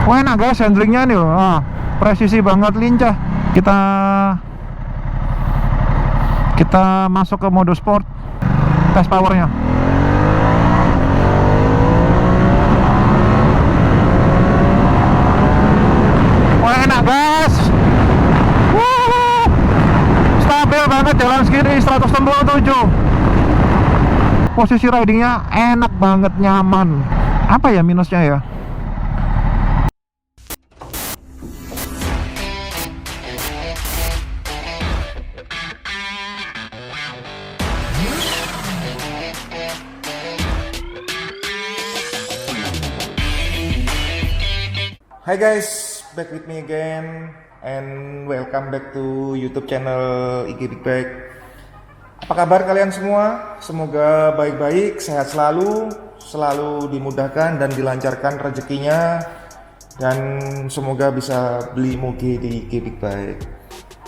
Wah, enak guys handlingnya nih. Presisi banget, lincah. Kita masuk ke mode sport, tes powernya. Wah, enak guys. Stabil banget, jalan segini 167. Posisi ridingnya enak banget, nyaman. Apa ya minusnya ya? Hi guys, back with me again and welcome back to YouTube channel IG Big Bike. Apa kabar kalian semua? Semoga baik-baik, sehat selalu dimudahkan dan dilancarkan rezekinya, dan semoga bisa beli moge di IG Big Bike.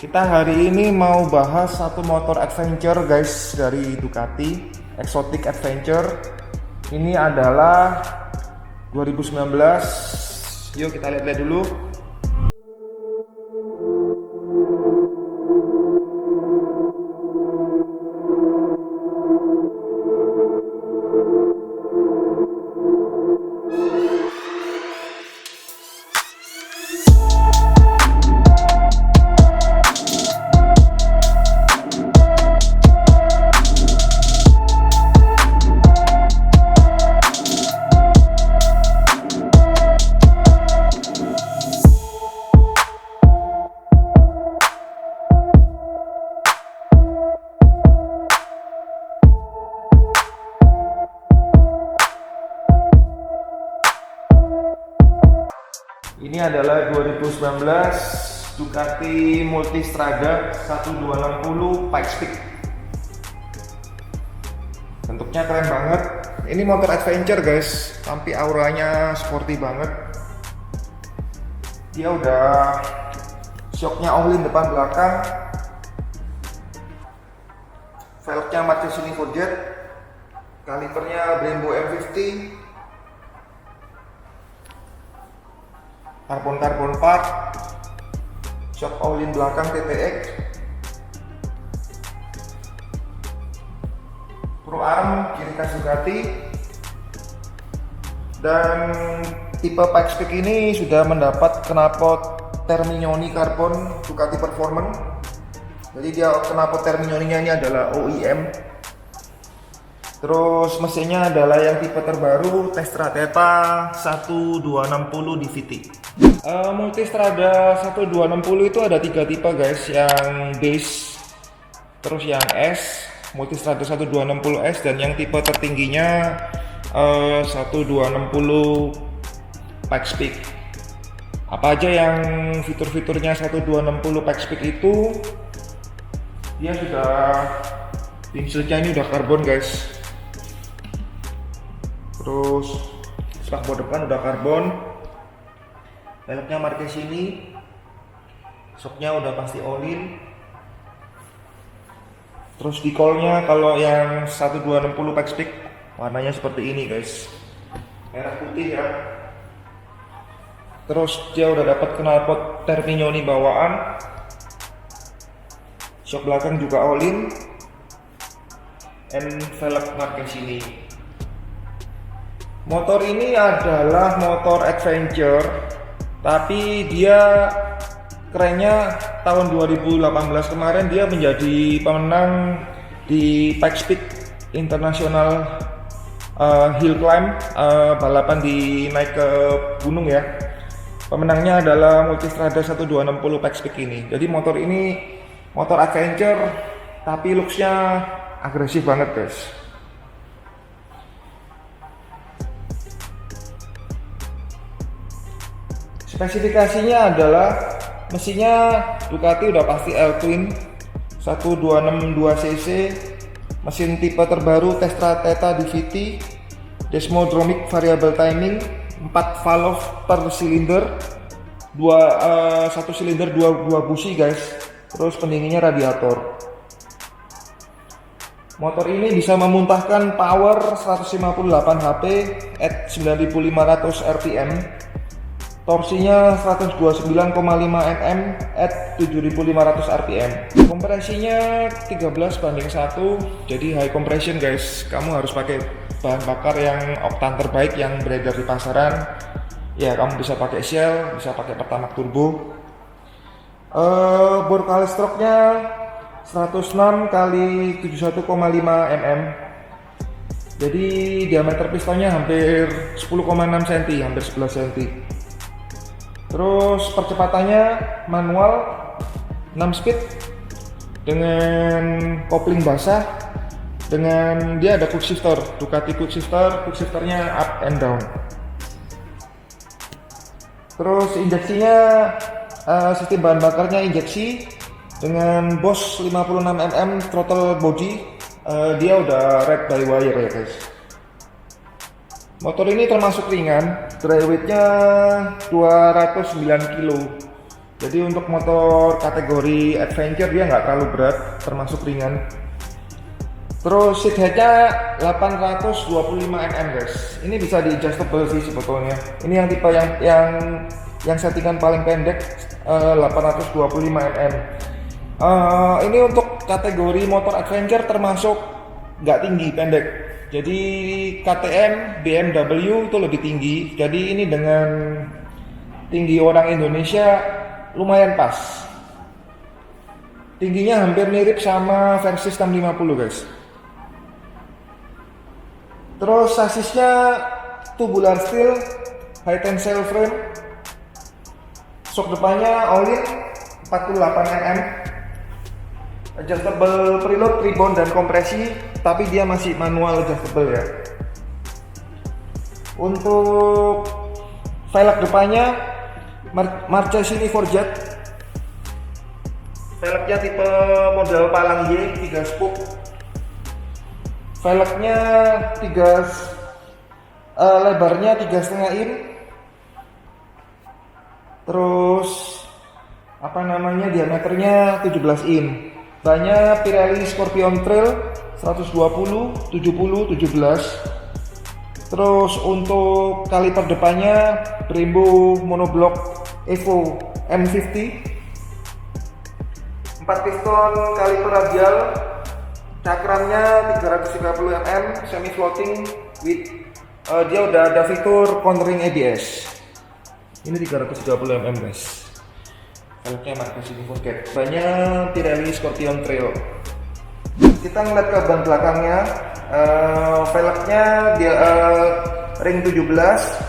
Kita hari ini mau bahas satu motor adventure guys dari Ducati, Exotic Adventure. Ini adalah 2019. Yuk kita lihat dulu. Ini adalah 2019 Ducati Multistrada 1260 Pikes Peak. Bentuknya keren banget. Ini motor adventure guys, tapi auranya sporty banget. Dia udah shocknya all-in depan belakang, velgnya Marchesini Forget, kalipernya Brembo M50, karbon part, shock all-in belakang TTX, pro arm kiri kas Ducati, dan tipe Pikes Peak ini sudah mendapat knalpot Terminioni Carbon Ducati Performance. Jadi dia knalpot Terminioninya ini adalah OEM. Terus mesinnya adalah yang tipe terbaru Testrada 1260 DVT. Multistrada 1260 itu ada 3 tipe guys, yang base, terus yang S, Multistrada 1260S, dan yang tipe tertingginya 1260 Pikes Peak. Apa aja yang fitur-fiturnya 1260 Pikes Peak itu? Dia sudah, windshield-nya ini udah karbon guys. Terus spakbor depan udah karbon, velgnya Marchesini, shocknya udah pasti all-in. Terus dekalnya kalau yang 1260 Pikes Peak warnanya seperti ini guys, merah putih ya. Terus dia udah dapat knalpot Terminioni bawaan, shock belakang juga all-in, and velg Marchesini. Motor ini adalah motor adventure, tapi dia kerennya tahun 2018 kemarin dia menjadi pemenang di Pikes Peak International Hill Climb, balapan di naik ke gunung ya. Pemenangnya adalah Multistrada 1260 Pikes Peak ini. Jadi motor ini motor adventure, tapi looksnya agresif banget guys. Spesifikasinya adalah mesinnya Ducati udah pasti L-Twin 1262cc, mesin tipe terbaru Testrada DVT, Desmodromic Variable Timing, 4 valve per silinder, 1 silinder 2 busi guys. Terus pendinginnya radiator. Motor ini bisa memuntahkan power 158 HP at 9500 rpm. torsinya 129,5 Nm at 7500 rpm. Kompresinya 13:1, jadi high compression guys. Kamu harus pakai bahan bakar yang oktan terbaik yang beredar di pasaran. Ya, kamu bisa pakai Shell, bisa pakai Pertamax turbo. Bore kali stroke-nya 106 kali 71,5 mm. Jadi diameter pistonnya hampir 10,6 cm, hampir 11 cm. Terus percepatannya manual 6 speed dengan kopling basah, dengan dia ada quick shifter, Ducati quick shifternya up and down. Terus injeksinya sistem bahan bakarnya injeksi dengan Bosch 56 mm throttle body. Dia udah red by wire ya guys. Motor ini termasuk ringan, dry weight-nya 209 kg. Jadi untuk motor kategori adventure dia nggak terlalu berat, termasuk ringan. Terus seat head-nya 825 mm guys. Ini bisa di adjustable sih sebetulnya. Ini yang tipe yang settingan paling pendek, 825 mm. Ini untuk kategori motor adventure termasuk nggak tinggi, pendek. Jadi KTM, BMW itu lebih tinggi. Jadi ini dengan tinggi orang Indonesia lumayan pas. Tingginya hampir mirip sama Versys 650 guys. Terus sasisnya tubular steel, high tensile frame. Shock depannya all-in 48 mm. Adjustable preload, rebound dan kompresi, tapi dia masih manual adjustable ya. Untuk velg depannya Marchesini Forget. Velgnya tipe model palang Y 3 spoke. Velgnya lebarnya 3,5 in. Terus diameternya 17 in. Bannya Pirelli Scorpion Trail 120, 70, 17. Terus untuk kaliper depannya Brembo monoblock Evo M50. 4 piston kaliper radial. Cakramnya 330 mm semi floating with dia udah ada fitur cornering ABS. Ini 330 mm guys. Velgnya Marchesini Forget. Banyak Pirelli Scorpion Trail. Kita ngeliat ke ban belakangnya. Velgnya dia ring 17,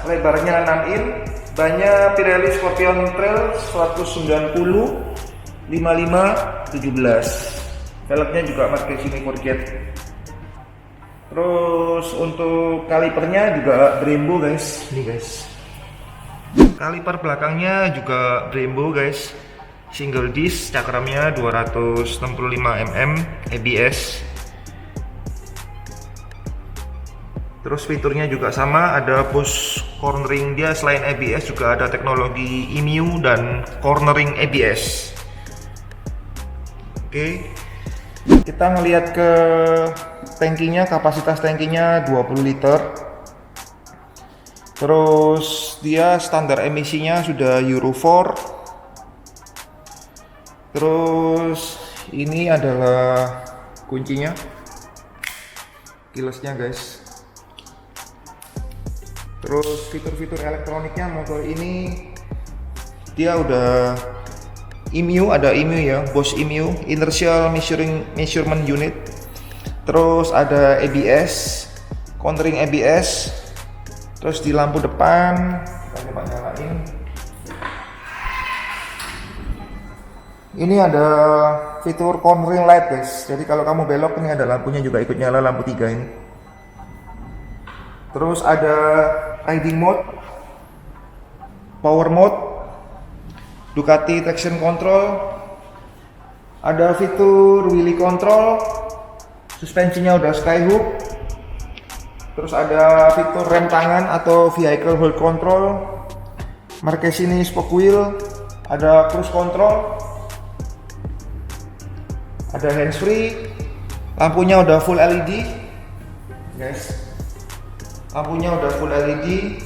lebarnya 6 in. Banyak Pirelli Scorpion Trail 190, 55, 17. Velgnya juga Marchesini Forget. Terus untuk kalipernya juga Brembo guys. Ini guys. Kaliper belakangnya juga Brembo guys, single disc, cakramnya 265 mm ABS. Terus fiturnya juga sama, ada push cornering. Dia selain ABS juga ada teknologi EMU dan cornering ABS. Oke, kita ngelihat ke tangkinya, kapasitas tangkinya 20 liter. Terus dia standar emisinya sudah Euro 4. Terus ini adalah kuncinya, keyless-nya guys. Terus fitur-fitur elektroniknya motor ini dia udah EMU, ada EMU ya, Bosch EMU, Inertial Measurement Unit. Terus ada ABS, cornering ABS. Terus di lampu depan, kita coba nyalain. Ini ada fitur cornering light guys. Jadi kalau kamu belok ini ada lampunya juga ikut nyala, lampu 3 ini. Terus ada riding mode, power mode, Ducati traction control. Ada fitur wheelie control. Suspensinya udah skyhook. Terus ada fitur rem tangan atau vehicle hold control, Marchesini spoke wheel, ada cruise control, ada hands free, lampunya udah full LED, guys. Lampunya udah full LED.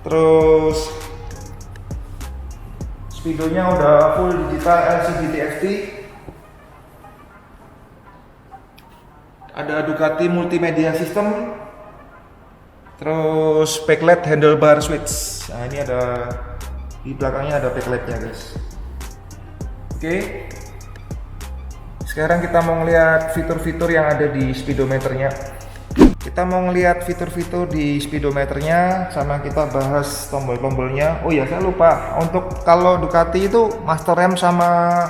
Terus speedonya udah full digital LCD TFT. Ada Ducati multimedia system. Terus backlight handlebar switch. Nah, ini ada di belakangnya ada backlightnya guys. Oke. Sekarang kita mau ngeliat fitur-fitur yang ada di speedometernya. Kita mau ngeliat fitur-fitur di speedometernya, sama kita bahas tombol-tombolnya. Oh ya, saya lupa. Untuk kalau Ducati itu master rem sama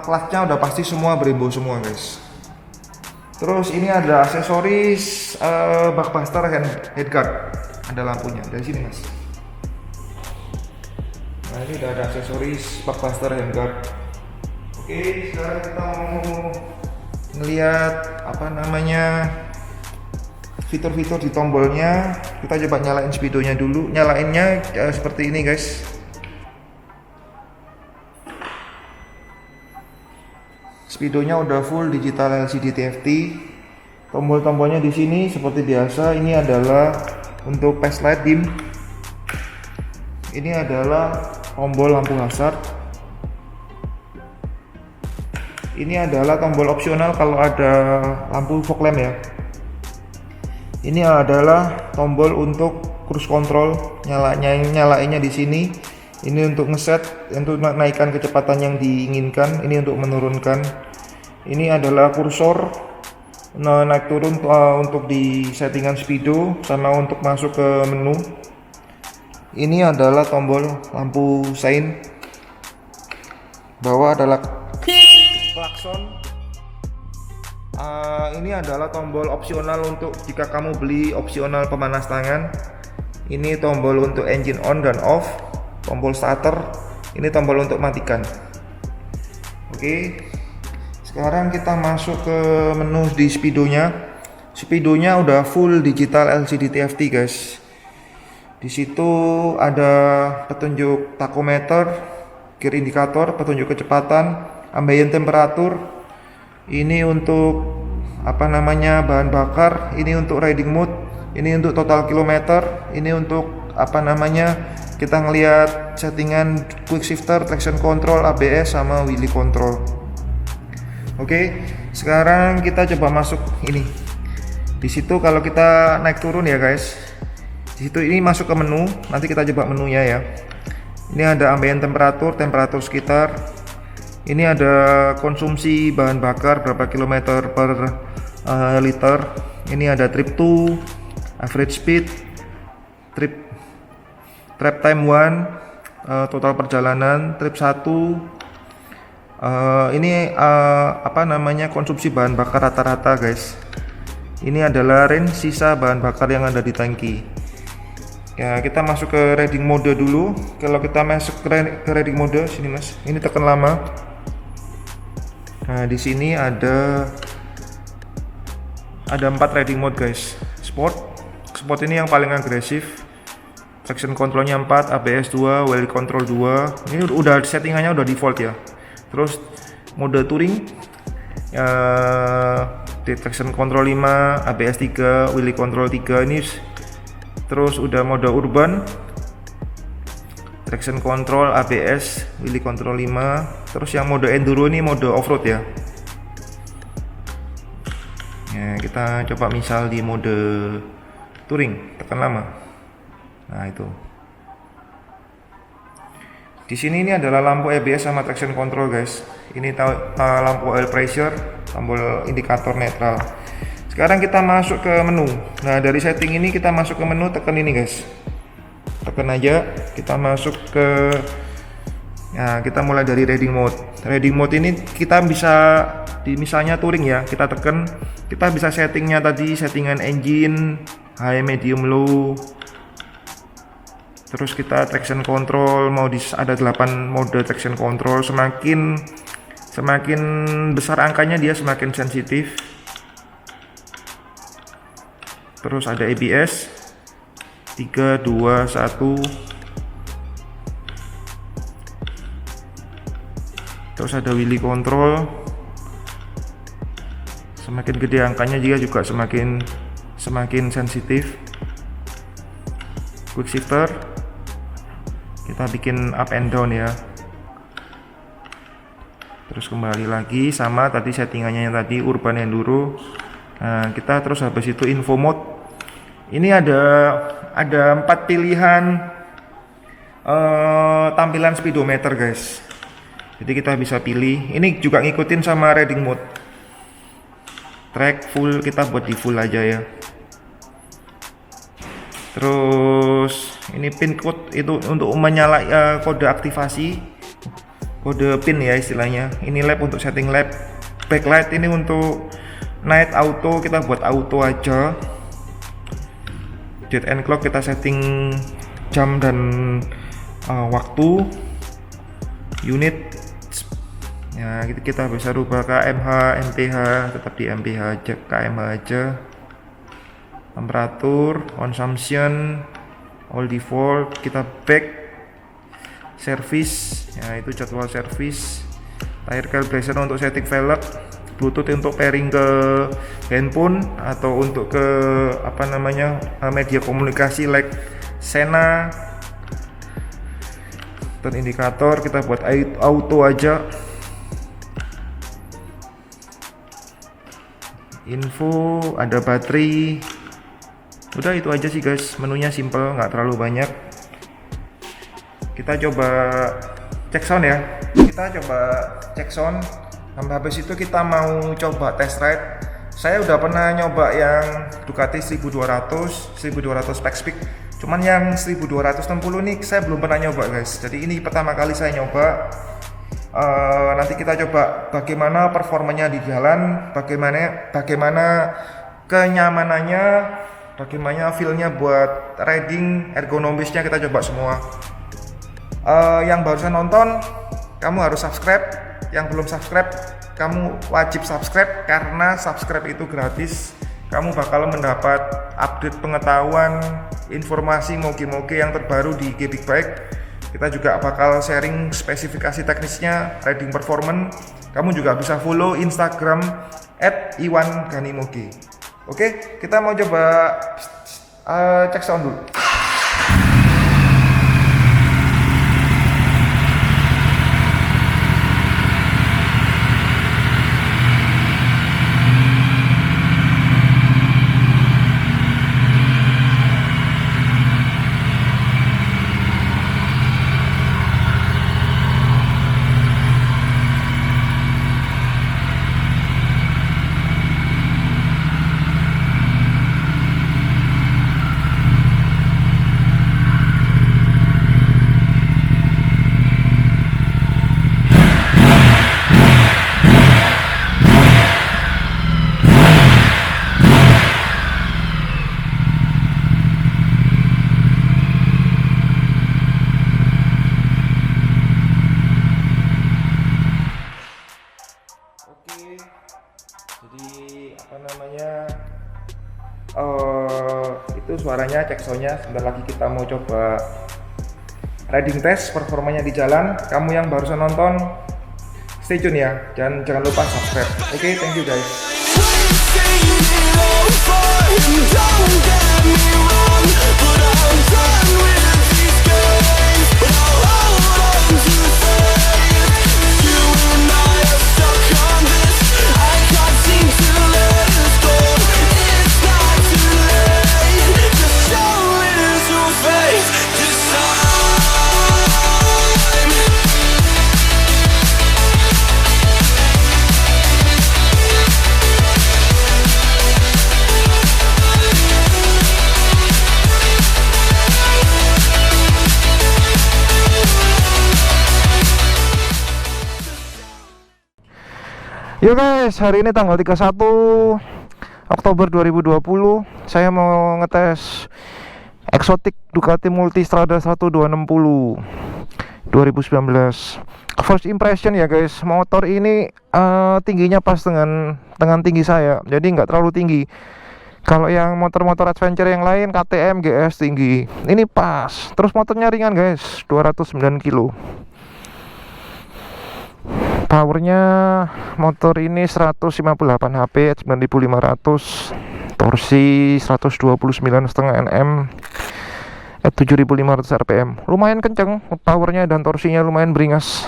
clutch-nya udah pasti semua brembo semua guys. Terus ini ada aksesoris buckbuster headguard. Ada lampunya dari sini mas. Nah ini udah ada aksesoris buckbuster headguard. Oke, sekarang kita mau ngeliat apa namanya fitur-fitur di tombolnya. Kita coba nyalain speedonya dulu. Nyalainnya seperti ini guys. Speedonya udah full digital LCD TFT. Tombol-tombolnya di sini seperti biasa. Ini adalah untuk flash light dim. Ini adalah tombol lampu hazard. Ini adalah tombol opsional kalau ada lampu fog lamp ya. Ini adalah tombol untuk cruise control, nyalainnya di sini. Ini untuk ngeset, untuk menaikkan kecepatan yang diinginkan. Ini untuk menurunkan. Ini adalah kursor naik turun untuk di settingan speedo, sama untuk masuk ke menu. Ini adalah tombol lampu sein. Bawah adalah klakson. Ini adalah tombol opsional untuk jika kamu beli opsional pemanas tangan. Ini tombol untuk engine on dan off. Tombol starter. Ini tombol untuk matikan. Oke. Sekarang kita masuk ke menu di speedonya. Speedonya udah full digital LCD TFT guys. Di situ ada petunjuk tachometer, gear indicator, petunjuk kecepatan, ambient temperatur. Ini untuk apa namanya bahan bakar, ini untuk riding mode, ini untuk total kilometer, ini untuk apa namanya kita ngelihat settingan quick shifter, traction control, ABS sama wheelie control. Oke, sekarang kita coba masuk ini. Di situ kalau kita naik turun ya guys. Di situ ini masuk ke menu, nanti kita coba menunya ya. Ini ada ambient temperatur, temperatur sekitar. Ini ada konsumsi bahan bakar berapa kilometer per liter. Ini ada trip 2, average speed, trip time 1, total perjalanan, trip 1. Ini apa namanya konsumsi bahan bakar rata-rata guys. Ini adalah range sisa bahan bakar yang ada di tangki. Ya, kita masuk ke riding mode dulu. Kalau kita masuk ke riding mode sini mas, ini tekan lama. Nah, di sini ada 4 riding mode guys. Sport ini yang paling agresif. Traction controlnya 4, ABS 2, wheel control 2. Ini udah settingannya udah default ya. Terus mode touring, traction control 5, ABS 3, wheel control 3 ini. Terus udah mode urban, traction control, ABS, wheel control 5. Terus yang mode enduro ini mode off-road ya. Ya, kita coba misal di mode touring, tekan lama. Nah, itu. Di sini ini adalah lampu ABS sama traction control guys. Ini lampu oil pressure, tombol indikator netral. Sekarang kita masuk ke menu. Nah, dari setting ini kita masuk ke menu, tekan ini guys. Tekan aja, kita masuk ke kita mulai dari riding mode. Riding mode ini kita bisa misalnya touring ya, kita tekan, kita bisa settingnya tadi, settingan engine, high, medium, low. Terus kita traction control, ada 8 mode traction control. Semakin besar angkanya dia semakin sensitif. Terus ada ABS 3, 2, 1. Terus ada wheelie control. Semakin gede angkanya juga semakin sensitif. quick shifter, kita bikin up and down ya. Terus kembali lagi sama tadi settingannya yang tadi urban enduro. Nah, kita terus habis itu info mode. Ini ada 4 pilihan tampilan speedometer guys. Jadi kita bisa pilih. Ini juga ngikutin sama riding mode. Track full kita buat di full aja ya. Terus ini pin code itu untuk menyalakan kode aktivasi, kode pin ya istilahnya. Ini lap untuk setting lap. Backlight ini untuk night auto, kita buat auto aja. Jet and clock kita setting jam dan waktu. Unit ya kita bisa rubah kmh, mph, tetap di mph aja, kmh aja. Temperatur, consumption, all default. Kita back service ya, itu jadwal service. Tire calibration untuk setting velg. Bluetooth untuk pairing ke handphone atau untuk ke media komunikasi like Sena. Dan indikator kita buat auto aja. Info, ada baterai. Udah itu aja sih guys, menunya simple, nggak terlalu banyak. Kita coba cek sound ya. Kita coba cek sound. Sampai habis itu kita mau coba test ride. Saya udah pernah nyoba yang Ducati 1200 spec speed. Cuman yang 1260 nih saya belum pernah nyoba guys. Jadi ini pertama kali saya nyoba. Nanti kita coba bagaimana performanya di jalan, bagaimana kenyamanannya, bagaimana feel-nya buat riding, ergonomisnya kita coba semua. Yang barusan nonton, kamu harus subscribe. Yang belum subscribe, kamu wajib subscribe karena subscribe itu gratis. Kamu bakal mendapat update pengetahuan, informasi moge-moge yang terbaru di G-Big Bike. Kita juga bakal sharing spesifikasi teknisnya, riding performance. Kamu juga bisa follow Instagram @iwanganimoge. Oke, kita mau coba cek sound dulu. Itu suaranya, cek soundnya. Sebentar lagi kita mau coba riding test performanya di jalan. Kamu yang barusan nonton, stay tune ya, jangan lupa subscribe. Oke, thank you guys. Yo guys, hari ini tanggal 31 Oktober 2020. Saya mau ngetes Exotic Ducati Multistrada 1260 2019. First impression ya guys, motor ini tingginya pas dengan tinggi saya, jadi nggak terlalu tinggi. Kalau yang motor-motor adventure yang lain, KTM, GS tinggi, ini pas. Terus motornya ringan guys, 209 kilo. Powernya motor ini 158 HP, 9500, torsi 129,5 Nm, 7500 rpm. Lumayan kenceng powernya dan torsinya, lumayan beringas.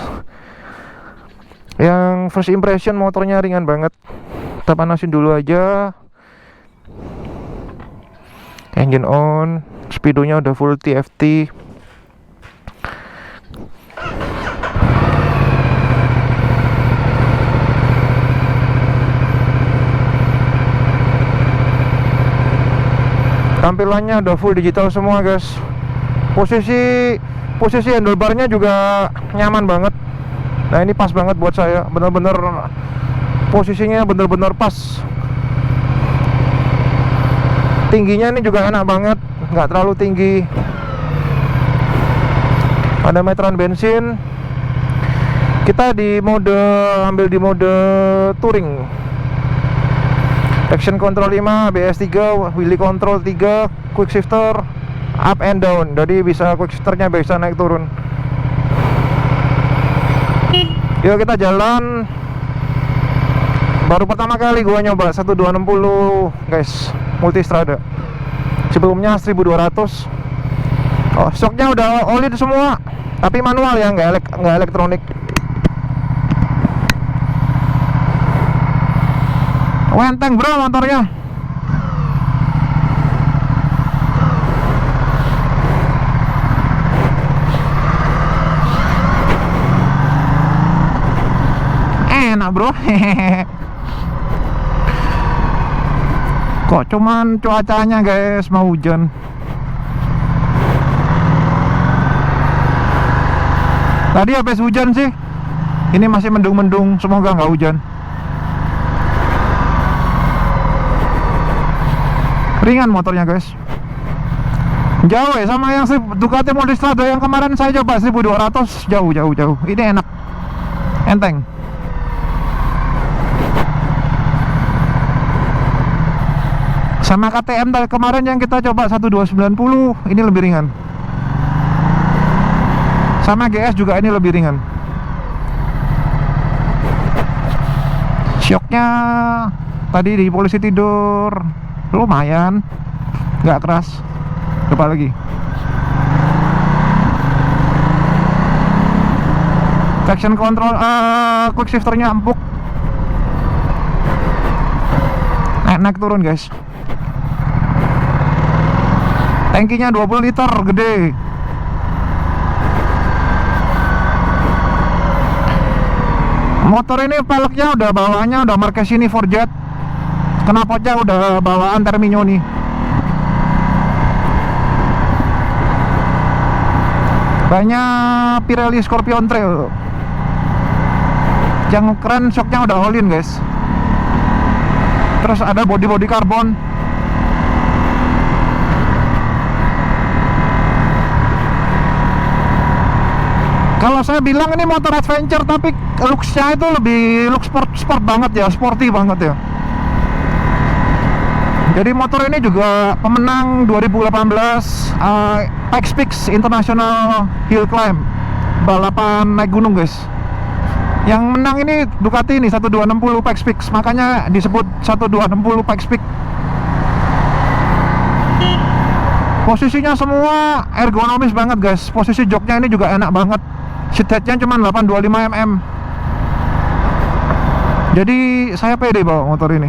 Yang first impression motornya ringan banget. Kita panasin dulu aja. Engine on, speedonya udah full TFT. Tampilannya udah full digital semua guys. Posisi handlebarnya juga nyaman banget. Nah ini pas banget buat saya, bener-bener posisinya bener-bener pas. Tingginya ini juga enak banget, nggak terlalu tinggi. Ada meteran bensin. Kita ambil di mode touring. Traction control 5, ABS 3, wheelie control 3, quick shifter up and down. Jadi bisa quick shifternya bisa naik turun. Yuk kita jalan. Baru pertama kali gua nyoba 1260 guys, Multistrada. Sebelumnya 1200. Oh, shocknya udah OLED semua, tapi manual ya, nggak elektronik. Wenteng bro motornya. Enak bro. Kok cuman cuacanya guys mau hujan. Tadi habis hujan sih. Ini masih mendung-mendung, semoga nggak hujan. Ringan motornya guys. Jauh ya sama yang Ducati Multistrada yang kemarin saya coba 1200. Jauh. Ini enak, enteng. Sama KTM kemarin yang kita coba 1290, ini lebih ringan. Sama GS juga ini lebih ringan. Shocknya tadi di polisi tidur lumayan, nggak keras. Coba lagi. Traction control, quick shifternya empuk. Naik turun guys. Tangkinya 20 liter, gede. Motor ini peleknya udah bawaannya udah Marchesini Forget. Knalpotnya udah bawaan Termignoni. Banyak Pirelli Scorpion Trail. Yang keren shocknya udah all-in guys. Terus ada body karbon. Kalau saya bilang ini motor adventure, tapi looks-nya itu lebih look sport banget ya, sporty banget ya. Jadi motor ini juga pemenang 2018 Pikes Peak International Hill Climb, balapan naik gunung guys. Yang menang ini Ducati ini 1260 Pikes Peak, makanya disebut 1260 Pikes Peak. Posisinya semua ergonomis banget guys. Posisi joknya ini juga enak banget. Seat headnya cuma 825 mm. Jadi saya pede bawa motor ini.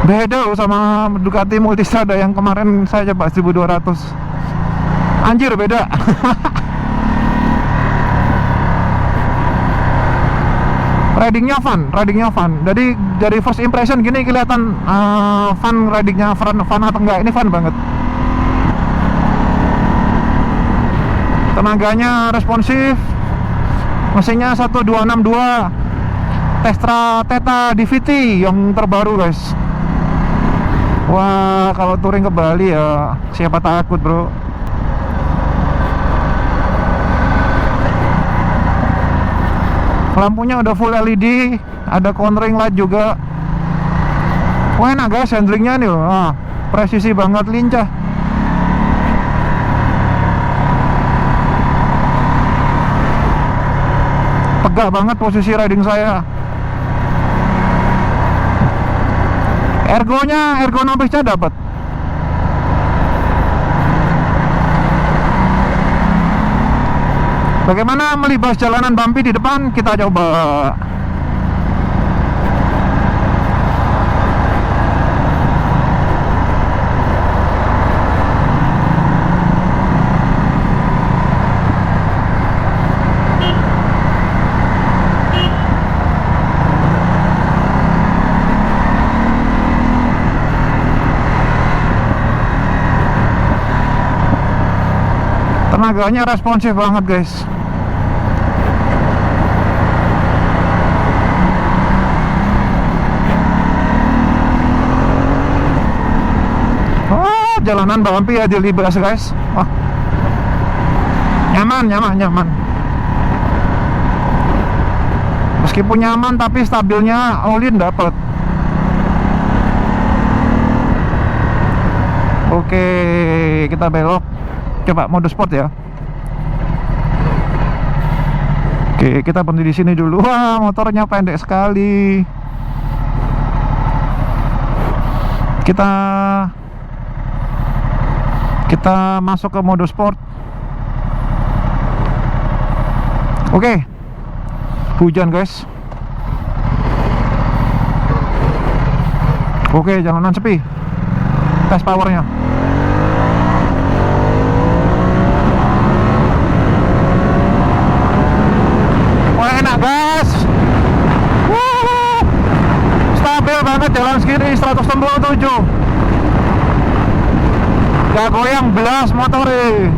Beda loh sama Ducati Multistrada yang kemarin saya coba 1200. Anjir beda. Ridingnya fun. Jadi dari first impression gini kelihatan fun ridingnya, fun atau enggak. Ini fun banget. Tenaganya responsif. Mesinnya 1262 Testra Theta DVT yang terbaru guys. Wah, kalau touring ke Bali ya siapa takut bro. Lampunya udah full LED, ada cornering light juga. Wah enak guys handlingnya nih, presisi banget, lincah. Tegak banget posisi riding saya. Ergonomisnya dapat. Bagaimana melibas jalanan bumpy di depan? Kita coba. Tenaganya responsif banget guys. Oh, jalanan bumpy ya dilibas guys. Wah, nyaman. Meskipun nyaman tapi stabilnya all-in dapet. Oke, kita belok. Coba mode sport ya. Oke, kita berhenti di sini dulu. Wah, motornya pendek sekali. Kita masuk ke mode sport. Oke. Hujan, guys. Oke, jalanan sepi. Tes powernya. Enak guys. Stabil banget jalan segini 167. Gak goyang belas motornya.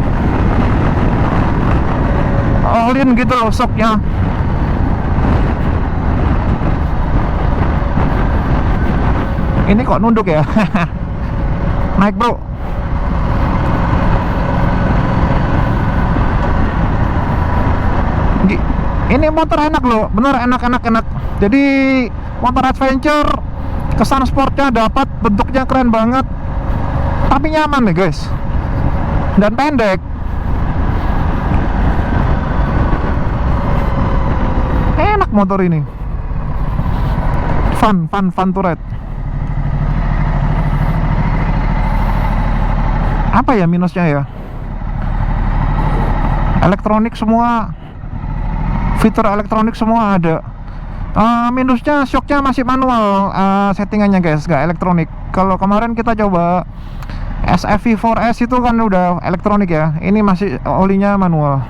All-in gitu loh shocknya. Ini kok nunduk ya. Naik bro. Ini motor enak loh, bener enak. Jadi motor adventure, kesan sportnya dapat, bentuknya keren banget, tapi nyaman nih guys, dan pendek. Enak motor ini, fun to ride. Apa ya minusnya ya? Elektronik semua. Fitur elektronik semua ada. Minusnya shocknya masih manual settingannya guys, gak elektronik. Kalau kemarin kita coba SFV 4S itu kan udah elektronik ya. Ini masih olinya manual.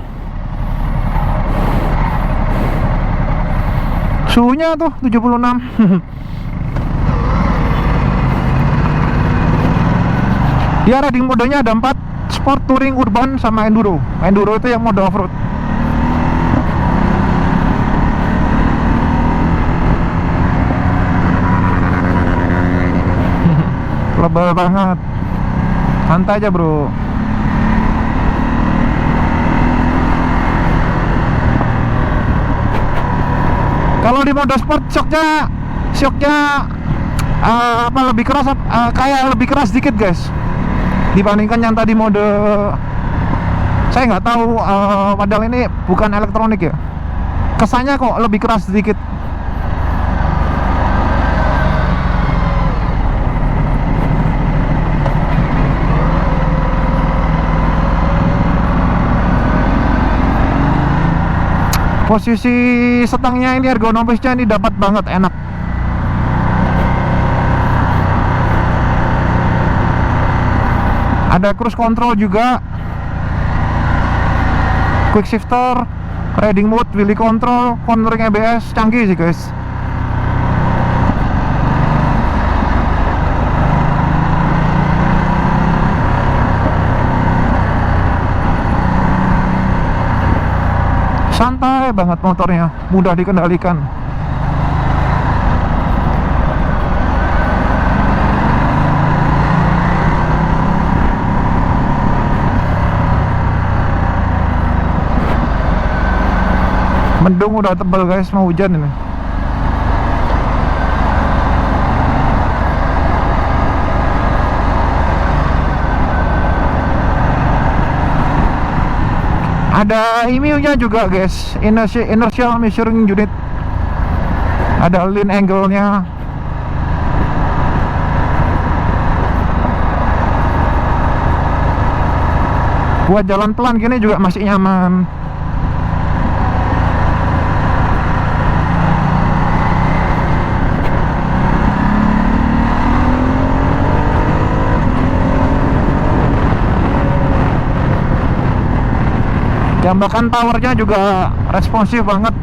Suhunya tuh 76. Dia riding modenya ada 4, sport, touring, urban, sama enduro. Enduro itu yang mode off-road. Lebel banget. Santai aja bro. Kalau di mode sport shocknya lebih keras, kayak lebih keras dikit guys dibandingkan yang tadi mode. Saya nggak tahu, padahal ini bukan elektronik ya, kesannya kok lebih keras sedikit. Posisi setangnya ini, ergonomisnya ini dapat banget, enak. Ada cruise control juga, quick shifter, riding mode, wheelie control, cornering ABS, canggih sih guys. Santai banget motornya, mudah dikendalikan. Mendung udah tebal guys, mau hujan ini. Ada IMU-nya juga guys, inertial measuring unit. Ada lean angle-nya. Buat jalan pelan gini juga masih nyaman. Tembakan powernya juga responsif banget.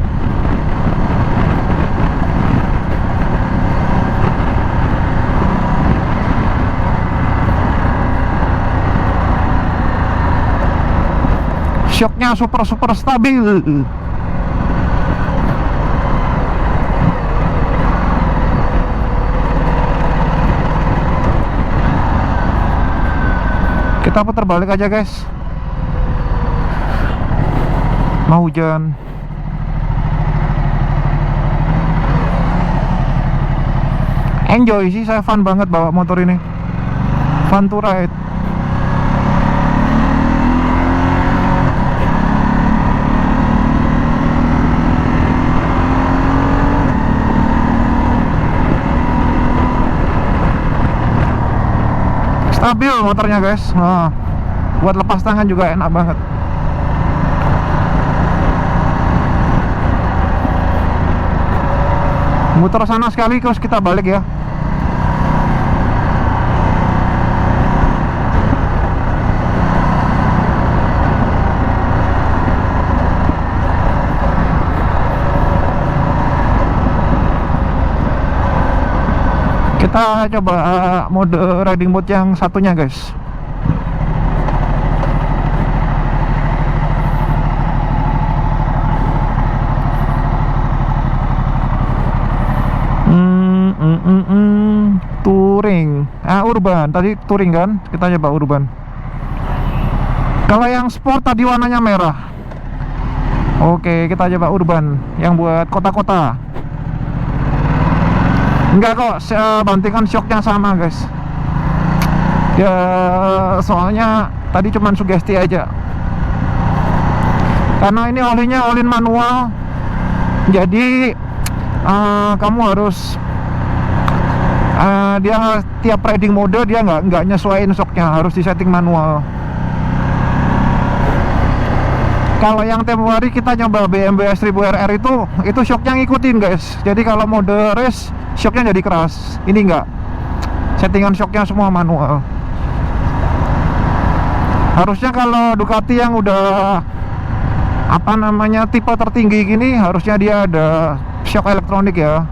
Shocknya super stabil. Kita putar balik aja guys, mau hujan. Enjoy sih, saya fun banget bawa motor ini, fun to ride. Stabil motornya guys. Nah, buat lepas tangan juga enak banget. Muter sana sekali terus kita balik ya. Kita coba mode riding mode yang satunya guys. Touring, urban. Tadi touring kan, kita coba urban. Kalau yang sport tadi warnanya merah. Oke, kita coba urban yang buat kota-kota. Enggak kok, bantingan shocknya sama guys. Ya soalnya tadi cuman sugesti aja. Karena ini olinya olin manual, jadi kamu harus dia tiap riding mode dia nggak nyesuaiin shocknya, harus disetting manual. Kalau yang tempo hari kita nyoba BMW S1000 RR itu shocknya ngikutin guys. Jadi kalau mode race shocknya jadi keras. Ini enggak, settingan shocknya semua manual. Harusnya kalau Ducati yang udah apa namanya tipe tertinggi gini, harusnya dia ada shock elektronik ya.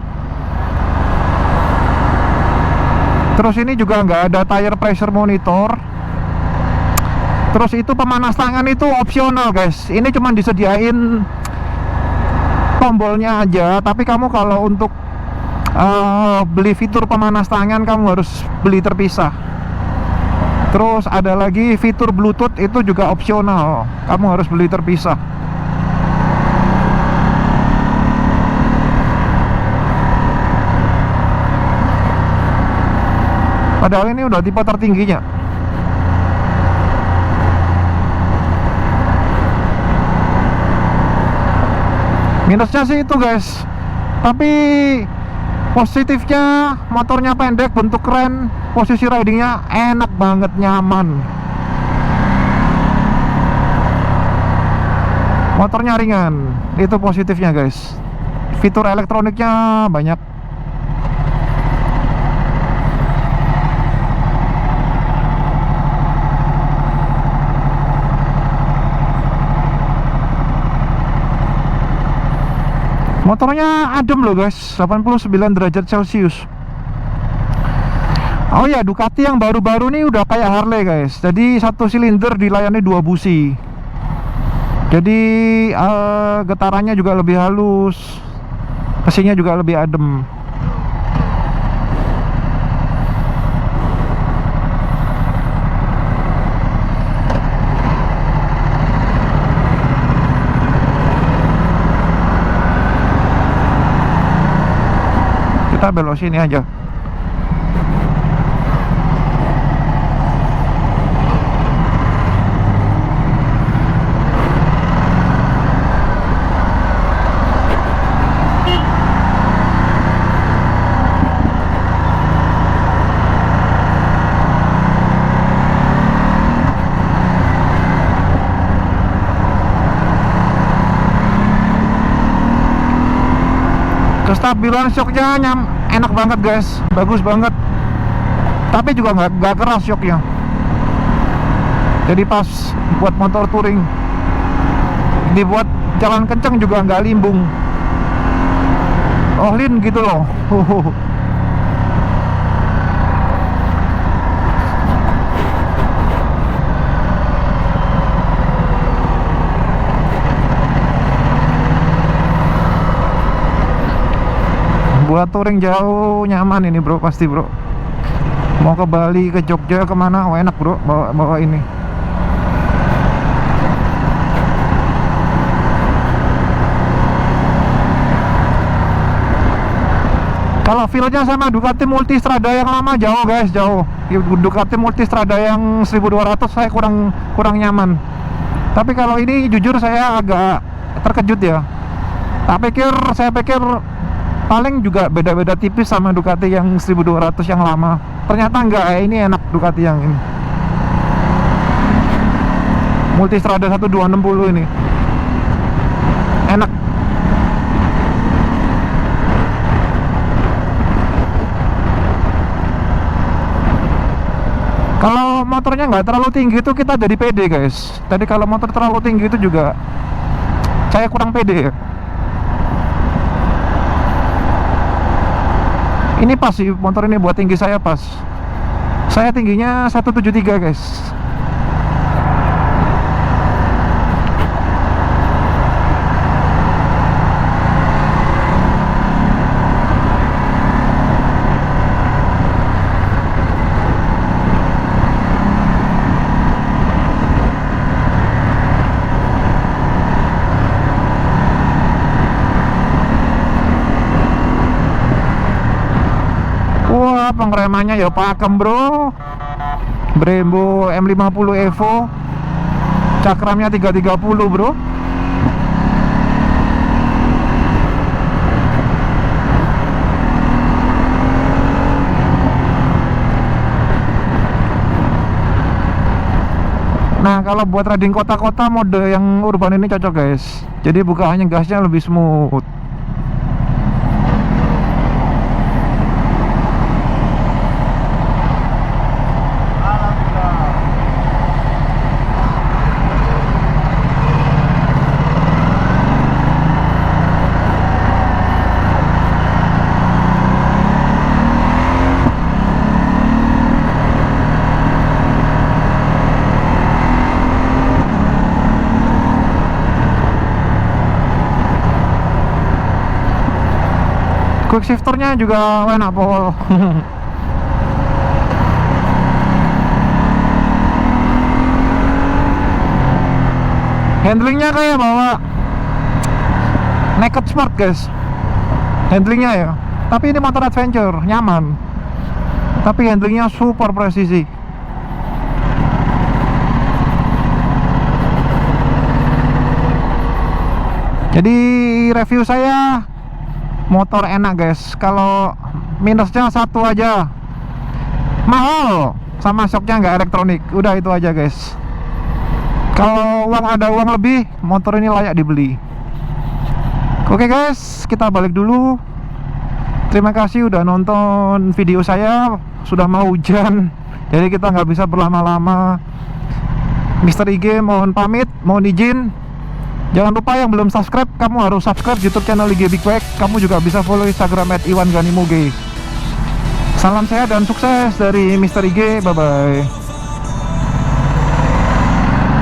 Terus ini juga nggak ada tire pressure monitor. Terus itu pemanas tangan itu opsional guys. Ini cuma disediain tombolnya aja. Tapi kamu kalau untuk beli fitur pemanas tangan, kamu harus beli terpisah. Terus ada lagi fitur Bluetooth, itu juga opsional, kamu harus beli terpisah. Padahal ini udah tipe tertingginya. Minusnya sih itu guys. Tapi positifnya motornya pendek, bentuk keren, posisi ridingnya enak banget, nyaman. Motornya ringan, itu positifnya guys. Fitur elektroniknya banyak. Motornya adem loh guys, 89 derajat Celcius. Oh ya, Ducati yang baru-baru nih udah kayak Harley guys. Jadi satu silinder dilayani 2 busi. Jadi getarannya juga lebih halus, mesinnya juga lebih adem. Kita belok sini aja. Kestabilan shocknya enak banget guys, bagus banget. Tapi juga nggak keras shocknya. Jadi pas buat motor touring. dibuat jalan kenceng juga nggak limbung. Ohlin gitu loh. Buat touring jauh nyaman ini bro, pasti bro. Mau ke Bali, ke Jogja, kemana, enak bro bawa ini. Kalau feel-nya sama Ducati Multistrada yang lama jauh guys, jauh. Ducati Multistrada yang 1200 saya kurang nyaman. Tapi kalau ini jujur saya agak terkejut ya. Saya pikir paling juga beda-beda tipis sama Ducati yang 1200 yang lama. Ternyata enggak, ini enak Ducati yang ini. Multistrada 1260 ini. Enak. Kalau motornya nggak terlalu tinggi itu kita jadi pede guys. Tadi kalau motor terlalu tinggi itu juga saya kurang pede ya. Ini pas sih, motor ini buat tinggi saya pas. Saya tingginya 173 guys. Wah, pengeremannya ya pakem bro. Brembo M50 Evo, cakramnya 330 bro. Nah, kalau buat riding kota-kota mode yang urban ini cocok guys. Jadi bukaannya gasnya lebih smooth. Quick shifternya juga enak Pol. Handlingnya kayak bawa Naked Smart guys. Handlingnya ya. Tapi ini motor adventure, nyaman. Tapi handlingnya super presisi. Jadi review saya, motor enak guys. Kalau minusnya satu aja, mahal, sama shocknya nggak elektronik. Udah itu aja guys. Kalau ada uang lebih, motor ini layak dibeli. Oke guys, kita balik dulu. Terima kasih udah nonton video saya. Sudah mau hujan, jadi kita nggak bisa berlama-lama. Mr. IG mohon pamit, mohon izin. Jangan lupa yang belum subscribe, kamu harus subscribe YouTube channel IG Big Bike. Kamu juga bisa follow Instagram @iwanganimoge. Salam sehat dan sukses dari Mr. IG. Bye bye.